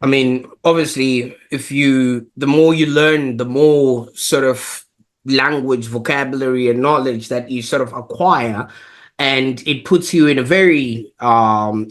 I mean, obviously, the more you learn, the more sort of language, vocabulary, and knowledge that you sort of acquire. And it puts you in a very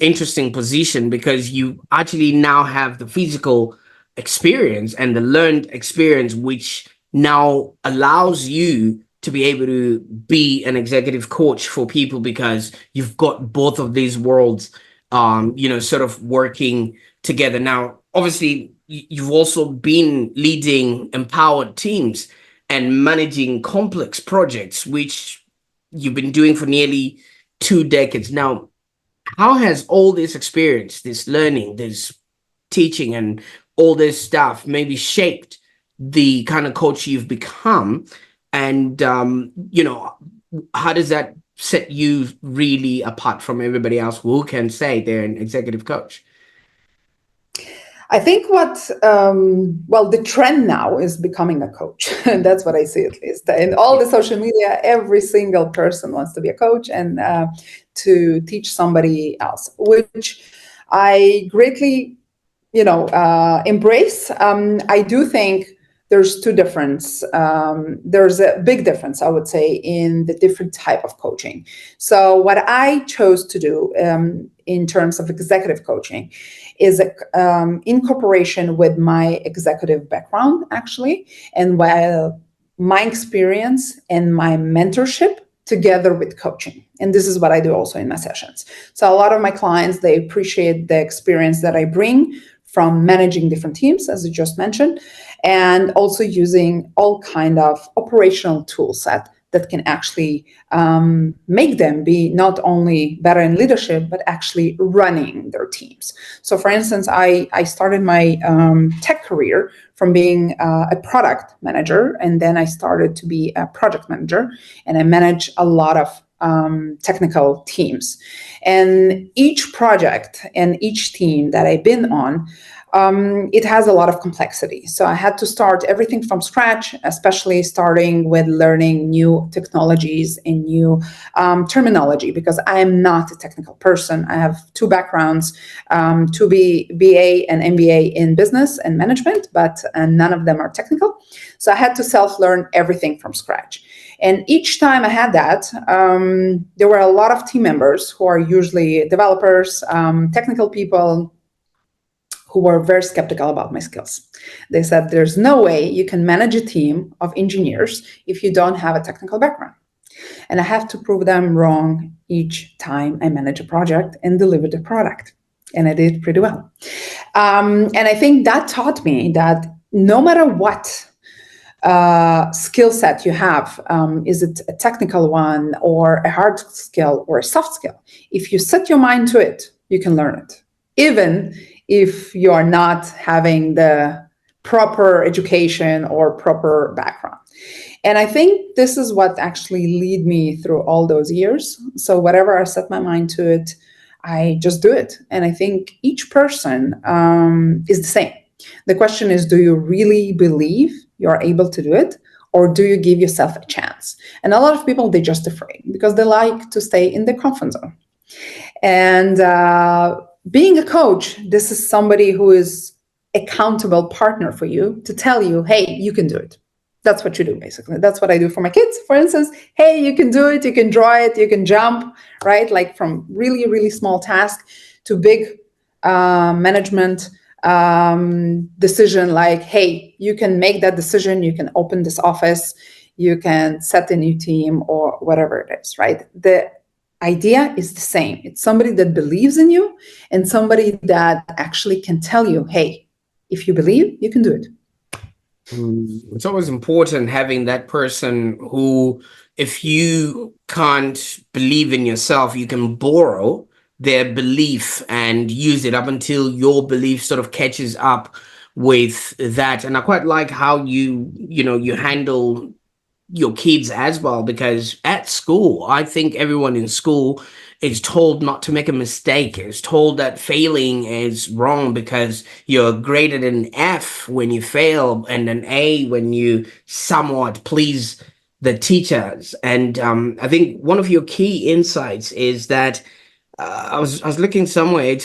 interesting position because you actually now have the physical experience and the learned experience, which now allows you to be able to be an executive coach for people because you've got both of these worlds, sort of working together. Now, obviously, you've also been leading empowered teams and managing complex projects, which you've been doing for nearly 2 decades. Now, how has all this experience, this learning, this teaching, and all this stuff maybe shaped the kind of coach you've become? And, how does that set you really apart from everybody else who can say they're an executive coach? I think the trend now is becoming a coach. And that's what I see, at least. In all the social media, every single person wants to be a coach and to teach somebody else, which I greatly, embrace. I do think there's two difference. There's a big difference, I would say, in the different type of coaching. So what I chose to do in terms of executive coaching is in cooperation with my executive background, actually, and while my experience and my mentorship together with coaching. And this is what I do also in my sessions. So a lot of my clients, they appreciate the experience that I bring from managing different teams, as you just mentioned, and also using all kind of operational tool set that can actually make them be not only better in leadership, but actually running their teams. So for instance, I started my tech career from being a product manager, and then I started to be a project manager, and I manage a lot of technical teams. And each project and each team that I've been on, it has a lot of complexity. So I had to start everything from scratch, especially starting with learning new technologies and new terminology, because I'm not a technical person. I have two backgrounds, two BA and MBA in business and management, but none of them are technical. So I had to self-learn everything from scratch. And each time I had that, there were a lot of team members who are usually developers, technical people, who were very skeptical about my skills. They said, there's no way you can manage a team of engineers if you don't have a technical background. And I have to prove them wrong each time I manage a project and deliver the product. And I did pretty well. And I think that taught me that no matter what skill set you have, is it a technical one or a hard skill or a soft skill, if you set your mind to it, you can learn it. Even if you are not having the proper education or proper background. And I think this is what actually led me through all those years. So whatever I set my mind to it, I just do it. And I think each person is the same. The question is, do you really believe you're able to do it? Or do you give yourself a chance? And a lot of people, they're just afraid because they like to stay in their comfort zone. And being a coach, this is somebody who is accountable partner for you to tell you, hey, you can do it. That's what you do, basically. That's what I do for my kids, for instance. Hey, you can do it, you can draw it, you can jump, right? Like from really, really small task to big management decision, like, hey, you can make that decision, you can open this office, you can set a new team or whatever it is, right? The idea is the same. It's somebody that believes in you and somebody that actually can tell you, hey, if you believe, you can do it. It's always important having that person who, if you can't believe in yourself, you can borrow their belief and use it up until your belief sort of catches up with that. And I quite like how you handle your kids as well, because at school, I think everyone in school is told not to make a mistake, is told that failing is wrong because you're graded an F when you fail and an A when you somewhat please the teachers. And I think one of your key insights is that I was looking somewhere,